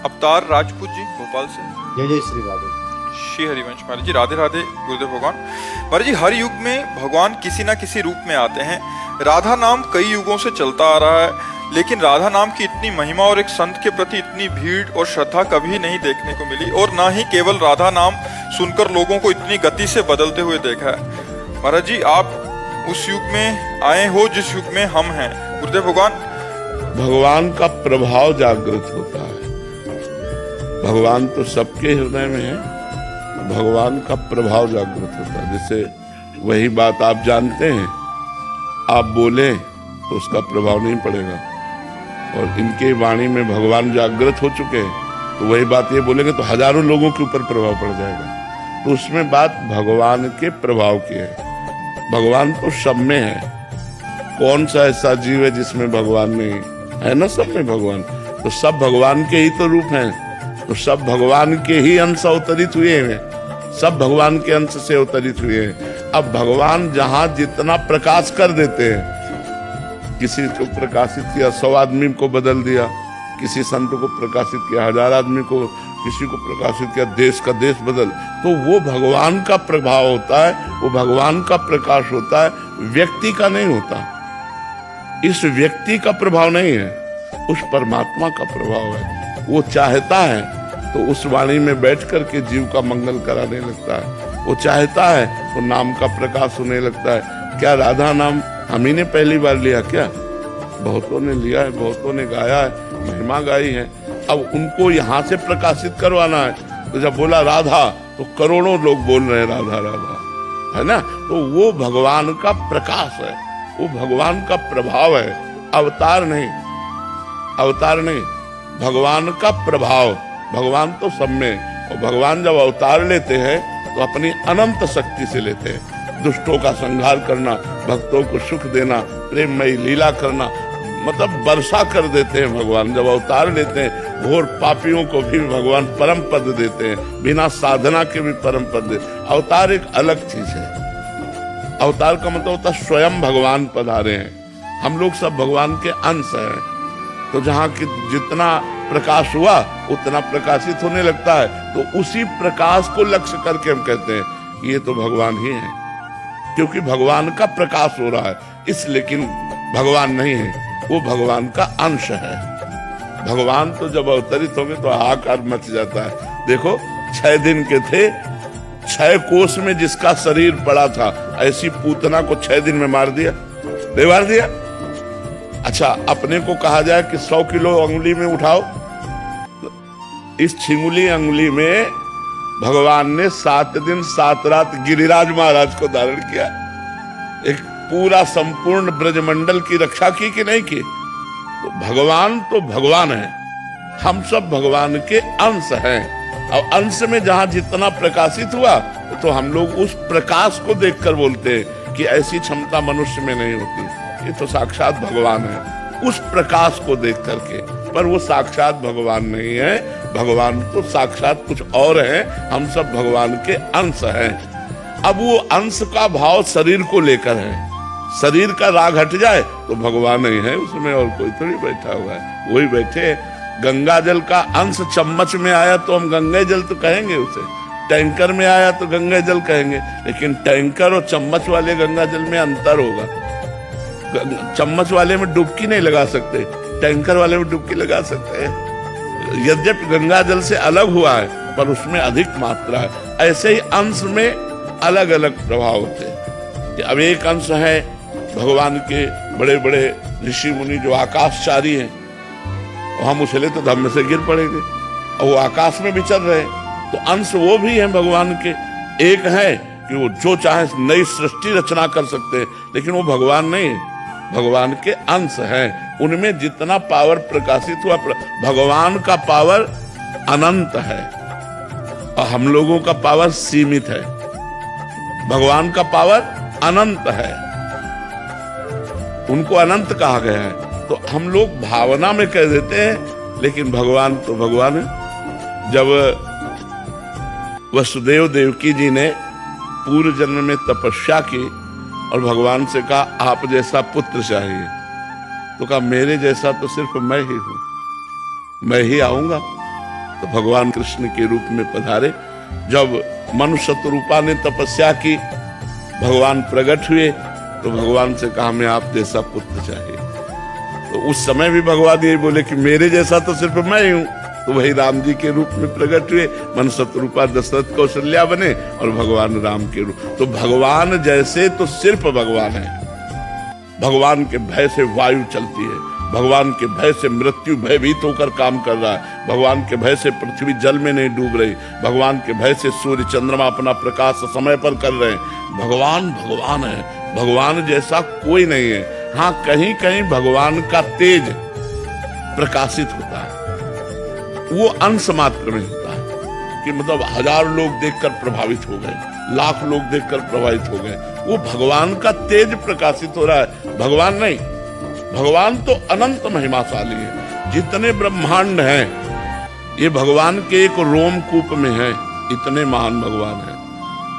अवतार राजपूत जी भोपाल से। जय जय श्री राधे। श्री हरिवंश महाराज जी, राधे राधे गुरुदेव भगवान। महाराज जी, हर युग में भगवान किसी ना किसी रूप में आते हैं। राधा नाम कई युगों से चलता आ रहा है, लेकिन राधा नाम की इतनी महिमा और एक संत के प्रति इतनी भीड़ और श्रद्धा कभी नहीं देखने को मिली, और ना ही केवल राधा नाम सुनकर लोगों को इतनी गति से बदलते हुए देखा है। महाराज जी, आप उस युग में आए हो जिस युग में हम हैं। गुरुदेव भगवान, भगवान का प्रभाव जागृत होता है। भगवान तो सबके हृदय में है, भगवान का प्रभाव जागृत होता है। जैसे वही बात आप जानते हैं, आप बोले तो उसका प्रभाव नहीं पड़ेगा, और इनके वाणी में भगवान जागृत हो चुके हैं, तो वही बात ये बोलेंगे तो हजारों लोगों के ऊपर प्रभाव पड़ जाएगा। तो उसमें बात भगवान के प्रभाव की है। भगवान तो सब में है, कौन सा ऐसा जीव है जिसमें भगवान नहीं है? ना, सब में भगवान। तो सब भगवान के ही तो रूप हैं, तो सब भगवान के ही अंश अवतरित हुए हैं, सब भगवान के अंश से अवतरित हुए हैं। अब भगवान जहां जितना प्रकाश कर देते हैं, किसी को प्रकाशित किया 100 आदमी को बदल दिया, किसी संत को प्रकाशित किया 1000 आदमी को, किसी को प्रकाशित किया देश का देश बदल, तो वो भगवान का प्रभाव होता है, वो भगवान का प्रकाश होता है, व्यक्ति का नहीं होता। इस व्यक्ति का प्रभाव नहीं है, उस परमात्मा का प्रभाव है। वो चाहता है तो उस वाणी में बैठ करके जीव का मंगल कराने लगता है। वो चाहता है तो नाम का प्रकाश होने लगता है। क्या राधा नाम हम ही ने पहली बार लिया? क्या बहुतों ने लिया है, बहुतों ने गाया है, महिमा गाई है। अब उनको यहाँ से प्रकाशित करवाना है, तो जब बोला राधा तो करोड़ों लोग बोल रहे हैं राधा राधा, है ना। तो वो भगवान का प्रकाश है, वो भगवान का प्रभाव है, अवतार नहीं, अवतार नहीं, भगवान का प्रभाव। भगवान तो सब में, और भगवान जब अवतार लेते हैं तो अपनी अनंत शक्ति से लेते हैं। दुष्टों का संहार करना, भक्तों को सुख देना, प्रेममयी लीला करना, मतलब वर्षा कर देते हैं भगवान जब अवतार लेते हैं। घोर पापियों को भी भगवान परम पद देते हैं, बिना साधना के भी परम पद देते। अवतार एक अलग चीज है। अवतार का मतलब होता है स्वयं भगवान पधारे हैं। हम लोग सब भगवान के अंश हैं, तो जहाँ की जितना प्रकाश हुआ उतना प्रकाशित होने लगता है, तो उसी प्रकाश को लक्ष्य करके हम कहते हैं ये तो भगवान ही है, क्योंकि भगवान का प्रकाश हो रहा है। इस लेकिन भगवान नहीं है, वो भगवान का अंश है। भगवान तो जब अवतरित होंगे तो हाहाकार मच जाता है। देखो 6 दिन के थे, 6 कोस में जिसका शरीर पड़ा था, ऐसी पूतना को 6 दिन में मार दिया, नहीं मार दिया? अच्छा, अपने को कहा जाए कि 100 किलो अंगुली में उठाओ, इस छिंगुली अंगुली में भगवान ने 7 दिन 7 रात गिरिराज महाराज को धारण किया। एक पूरा संपूर्ण ब्रजमंडल की रक्षा की कि नहीं की? तो भगवान है, हम सब भगवान के अंश हैं। और अंश में जहां जितना प्रकाशित हुआ, तो हम लोग उस प्रकाश को देखकर बोलते हैं कि ऐसी क्षमता मनुष्य में नहीं होती, ये तो साक्षात भगवान है। उस प्रकाश को देख करके, पर वो साक्षात भगवान नहीं है, भगवान तो साक्षात कुछ और है। हम सब भगवान के अंश हैं। अब वो अंश का भाव शरीर को लेकर है। शरीर का राग हट जाए तो भगवान ही है उसमें, और कोई थोड़ी बैठा हुआ है। वही बैठे। गंगा जल का अंश चम्मच में आया तो हम गंगा जल तो कहेंगे उसे, टैंकर में आया तो गंगा जल कहेंगे, लेकिन टैंकर और चम्मच वाले गंगा जल में अंतर होगा। चम्मच वाले में डुबकी नहीं लगा सकते, टैंकर वाले में डुबकी लगा सकते हैं। यद्यपि गंगा जल से अलग हुआ है, पर उसमें अधिक मात्रा है। ऐसे ही अंश में अलग अलग प्रभाव होते हैं। अब एक अंश है भगवान के बड़े बड़े ऋषि मुनि जो आकाशचारी हैं, हम उछले तो धम्म से गिर पड़ेंगे, और वो आकाश में विचर रहे, तो अंश वो भी हैं भगवान के। एक है कि वो जो चाहे नई सृष्टि रचना कर सकते हैं, लेकिन वो भगवान नहीं है, भगवान के अंश हैं। उनमें जितना पावर प्रकाशित हुआ, भगवान का पावर अनंत है और हम लोगों का पावर सीमित है। भगवान का पावर अनंत है, उनको अनंत कहा गया है। तो हम लोग भावना में कह देते हैं, लेकिन भगवान तो भगवान है। जब वसुदेव देवकी जी ने पूर्व जन्म में तपस्या की और भगवान से कहा आप जैसा पुत्र चाहिए, तो कहा मेरे जैसा तो सिर्फ मैं ही हूं, मैं ही आऊंगा। तो भगवान कृष्ण के रूप में पधारे। जब मनुष्य शतरूपा ने तपस्या की, भगवान प्रकट हुए तो भगवान से कहा मैं आप जैसा पुत्र चाहिए। तो उस समय भी भगवान यही बोले कि मेरे जैसा तो सिर्फ मैं ही हूं। तो वही राम जी के रूप में प्रकट हुए, मनुष्य शतरूपा दशरथ कौशल्या बने और भगवान राम के रूप। तो भगवान जैसे तो सिर्फ भगवान है। भगवान के भय से वायु चलती है, भगवान के भय से मृत्यु भयभीत होकर काम कर रहा है, भगवान के भय से पृथ्वी जल में नहीं डूब रही, भगवान के भय से सूर्य चंद्रमा अपना प्रकाश समय पर कर रहे हैं। भगवान भगवान है, भगवान जैसा कोई नहीं है। हाँ, कहीं कहीं भगवान का तेज प्रकाशित होता है, वो अंश मात्र में होता है कि मतलब 1000 लोग देखकर प्रभावित हो गए, लाख लोग देखकर प्रभावित हो गए, वो भगवान का तेज प्रकाशित हो रहा है, भगवान नहीं। भगवान तो अनंत महिमाशाली है। जितने ब्रह्मांड हैं ये भगवान के एक रोमकूप में है, इतने महान भगवान है।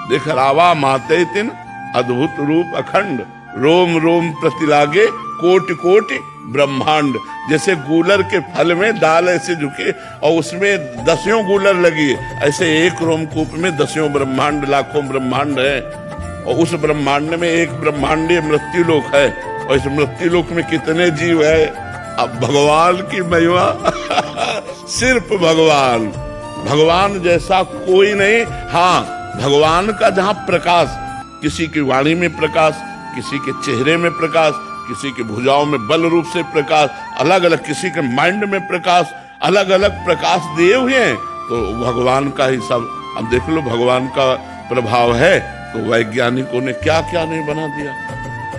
देख रावा माते तिन अद्भुत रूप अखंड, रोम रोम प्रतिलागे कोटि कोटि ब्रह्मांड। जैसे गूलर के फल में दाल ऐसे झुके और उसमें 10 गूलर लगी है, ऐसे एक रोमकूप में 10 ब्रह्मांड, लाखों ब्रह्मांड है। और उस ब्रह्मांड में एक ब्रह्मांडीय मृत्युलोक है, और इस मृत्युलोक में कितने जीव है। अब भगवान की महिमा सिर्फ भगवान, भगवान जैसा कोई नहीं। हाँ, भगवान का जहां प्रकाश, किसी की वाणी में प्रकाश, किसी के चेहरे में प्रकाश, किसी की भुजाओं में बल रूप से प्रकाश, अलग अलग, किसी के माइंड में प्रकाश, अलग अलग प्रकाश दिए हुए हैं। तो भगवान का ही सब। अब देख लो, भगवान का प्रभाव है तो वैज्ञानिकों ने क्या क्या नहीं बना दिया।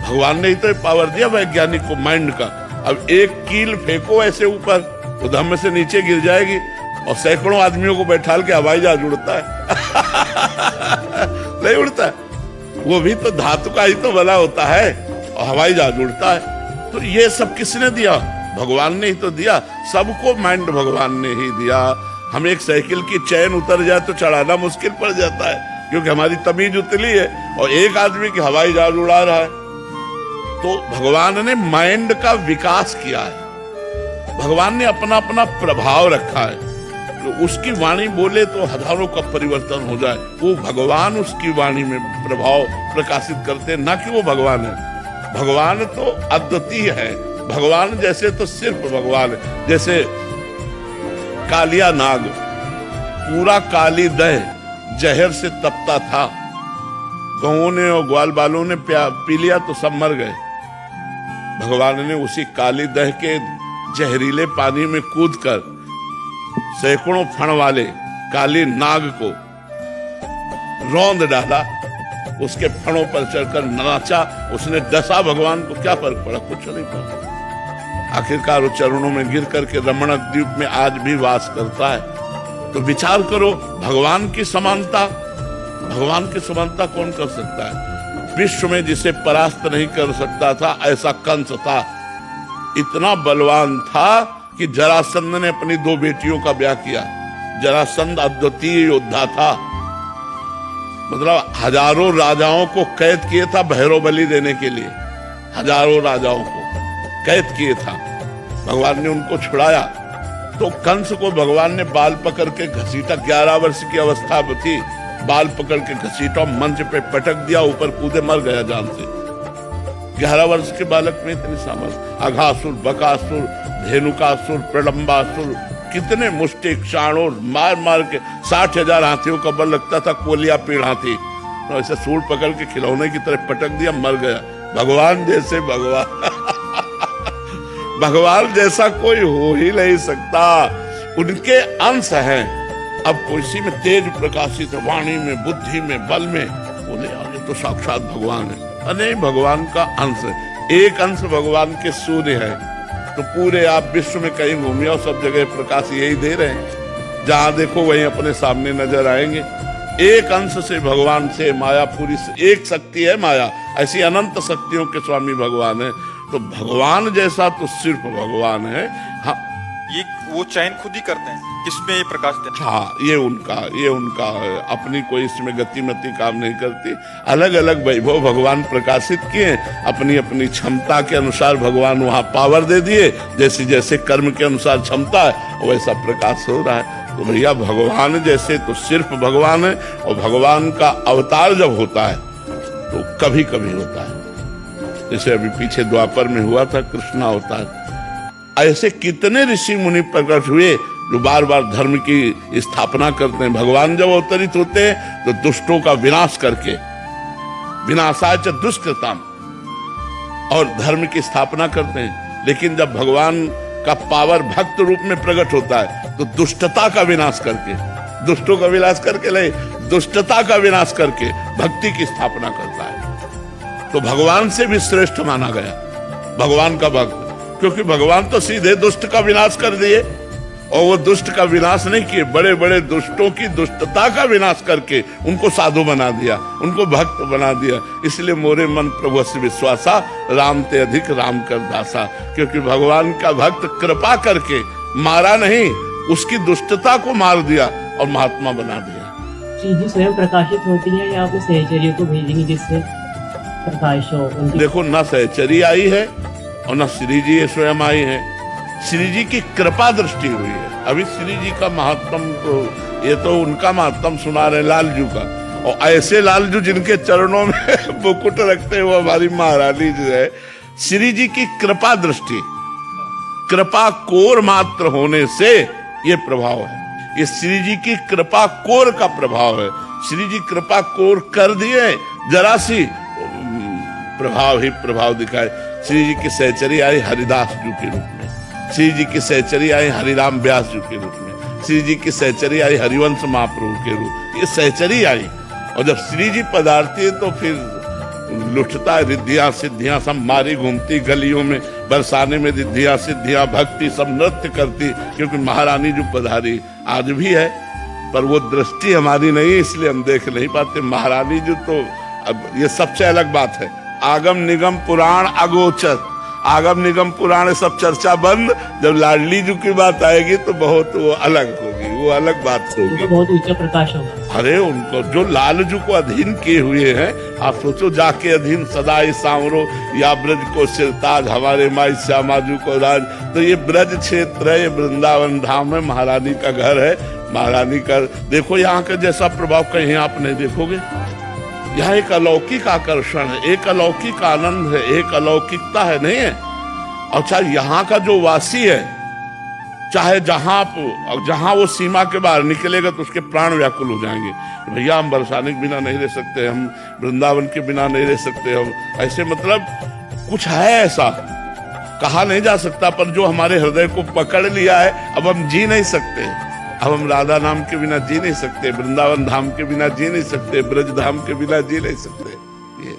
भगवान ने ही तो पावर दिया वैज्ञानिक को माइंड का। अब एक कील फेंको ऐसे ऊपर तो धम्म से नीचे गिर जाएगी, और सैकड़ों आदमियों को बैठा के हवाई जहाज उड़ता है नहीं उड़ता है, वो भी तो धातु का ही तो बना होता है, और हवाई जहाज उड़ता है। तो ये सब किसने दिया? भगवान ने ही तो दिया। सबको माइंड भगवान ने ही दिया। हम एक साइकिल की चैन उतर जाए तो चढ़ाना मुश्किल पड़ जाता है, क्योंकि हमारी तमीज उतली है, और एक आदमी की हवाई जहाज उड़ा रहा है। तो भगवान ने माइंड का विकास किया है, भगवान ने अपना अपना प्रभाव रखा है। तो उसकी वाणी बोले तो हजारों का परिवर्तन हो जाए, वो भगवान उसकी वाणी में प्रभाव प्रकाशित करते, ना कि वो भगवान है। भगवान तो अद्वितीय है, भगवान जैसे तो सिर्फ भगवान है। जैसे कालिया नाग पूरा काली दह जहर से तपता था, गौं ने और ग्वाल बालों ने पी लिया तो सब मर गए। भगवान ने उसी काली दह के जहरीले पानी में कूदकर सैकड़ों फण वाले काली नाग को रौंद डाला, उसके फणों पर चढ़कर नाचा, उसने डसा। भगवान को क्या फर्क पड़ा? कुछ नहीं पड़ा। आखिरकार वो चरणों में गिर करके रमणक द्वीप में आज भी वास करता है। तो विचार करो, भगवान की समानता, भगवान की समानता कौन कर सकता है? विश्व में जिसे परास्त नहीं कर सकता था ऐसा कंस था, इतना बलवान था कि जरासंध ने अपनी 2 बेटियों का ब्याह किया। जरासंध अद्वितीय योद्धा था, मतलब हजारों राजाओं को कैद किए था भैरव बलि देने के लिए, हजारों राजाओं को कैद किए था। भगवान ने उनको छुड़ाया। तो कंस को भगवान ने बाल पकड़ के घसीटा, 11 वर्ष की अवस्था थी, बाल पकड़ के घसीटा, मंच पे पटक दिया, ऊपर कूदे, मर गया जान से। 11 वर्ष के बालक में इतनी सामर्थ। अघासुर, बकासुर, धेनुकासुर, प्रलंबासुर, कितने मुष्टि क्षाणों मार मार के 60,000 हाथियों का बल लगता था, कोलिया पीड़ हाथी, तो ऐसे सूर पकड़ के खिलौने की तरह पटक दिया, मर गया। भगवान जैसे भगवान भगवान जैसा कोई हो ही नहीं सकता, उनके अंश हैं। अब किसी में तेज प्रकाशित है, वाणी में, बुद्धि में, बल में, बोले यार तो साक्षात भगवान है। नहीं, भगवान का अंश है। एक अंश भगवान के सूर्य है, तो पूरे आप विश्व में कहीं घूमिए और सब जगह प्रकाश यही दे रहे हैं, जहां देखो वहीं अपने सामने नजर आएंगे। एक अंश से भगवान से माया पूरी, एक शक्ति है माया, ऐसी अनंत शक्तियों के स्वामी भगवान है। तो भगवान जैसा तो सिर्फ भगवान है। हाँ, ये वो चयन खुद ही करते हैं किसमें ये प्रकाश देना। हाँ, ये उनका है, अपनी कोई इसमें गतिमति काम नहीं करती। अलग अलग वैभव भगवान प्रकाशित किए, अपनी अपनी क्षमता के अनुसार भगवान वहां पावर दे दिए, जैसे जैसे कर्म के अनुसार क्षमता है वैसा प्रकाश हो रहा है। तो भैया भगवान जैसे तो सिर्फ भगवान है, और भगवान का अवतार जब होता है तो कभी कभी होता है। जैसे अभी पीछे द्वापर में हुआ था कृष्ण अवतार। ऐसे कितने ऋषि मुनि प्रकट हुए जो बार बार धर्म की स्थापना करते हैं। भगवान जब अवतरित होते हैं तो दुष्टों का विनाश करके, विनाशाय च दुष्कृताम, और धर्म की स्थापना करते हैं। लेकिन जब भगवान का पावर भक्त रूप में प्रकट होता है तो दुष्टता का विनाश करके, दुष्टों का विनाश करके नहीं, दुष्टता का विनाश करके भक्ति की स्थापना करता है। तो भगवान से भी श्रेष्ठ माना गया भगवान का भक्त, क्योंकि भगवान तो सीधे दुष्ट का विनाश कर दिए, और वो दुष्ट का विनाश नहीं किए, बड़े बड़े दुष्टों की दुष्टता का विनाश करके उनको साधु बना दिया, उनको भक्त बना दिया। इसलिए मोरे मन प्रभु से विश्वासा, राम ते अधिक राम कर दासा। क्योंकि भगवान का भक्त कृपा करके मारा नहीं, उसकी दुष्टता को मार दिया और महात्मा बना दिया। श्री जी स्वयं प्रकाशित होती है या आपको सहचर्य को भेजेंगे जिससे प्रकाश हो? देखो, न सहचरी आई है और न श्री जी स्वयं आई है। श्री जी की कृपा दृष्टि हुई है। अभी श्री जी का महात्म तो ये तो उनका महात्म सुना रहे लालजू का, और ऐसे लालजू जिनके चरणों में मुकुट रखते हैं वो हमारी महारानी जो है। श्री जी की कृपा दृष्टि, कृपा कोर मात्र होने से ये प्रभाव है। ये श्री जी की कृपा कोर का प्रभाव है। श्री जी कृपा कोर कर दिए, जरा सी प्रभाव ही प्रभाव दिखाए। श्री जी की सहचरी आई हरिदास जी के रूप में, श्री जी की सहचरी आई हरिराम व्यास जी के रूप में, श्री जी की सहचरी आई हरिवंश महाप्रभु के रूप। ये सहचरी आई, और जब श्री जी पधारती है तो फिर लुटता है रिद्धियां सिद्धियां, सब मारी घूमती गलियों में, बरसाने में रिद्धियां सिद्धियां, भक्ति सब नृत्य करती, क्योंकि महारानी जो पधारी आज भी है, पर वो दृष्टि हमारी नहीं, इसलिए हम देख नहीं पाते। महारानी जो तो अब ये सबसे अलग बात है। आगम निगम पुराण अगोचर, आगम निगम पुराण सब चर्चा बंद। जब लाडली जी की बात आएगी तो बहुत वो अलग होगी, वो अलग बात होगी, बहुत ऊंचा प्रकाश होगा। अरे उनको जो लालजू को अधीन किए हुए हैं, आप सोचो, जाके अधीन सदाई सांवरो या ब्रज को सिरताज, हमारे माई श्यामाजू को राज। तो ये ब्रज क्षेत्र है, ये वृंदावन धाम है, महारानी का घर है। महारानी का देखो, यहाँ का जैसा प्रभाव कहीं आप नहीं देखोगे। यहाँ एक अलौकिक आकर्षण है, एक अलौकिक आनंद है, एक अलौकिकता है, नहीं है। अच्छा, यहाँ का जो वासी है, चाहे जहां वो सीमा के बाहर निकलेगा तो उसके प्राण व्याकुल हो जाएंगे। भैया हम बरसाने के बिना नहीं रह सकते, हम वृंदावन के बिना नहीं रह सकते, हम ऐसे, मतलब कुछ है ऐसा, कहा नहीं जा सकता, पर जो हमारे हृदय को पकड़ लिया है, अब हम जी नहीं सकते। अब हम राधा नाम के बिना जी नहीं सकते, वृंदावन धाम के बिना जी नहीं सकते, ब्रज धाम के बिना जी नहीं सकते। ये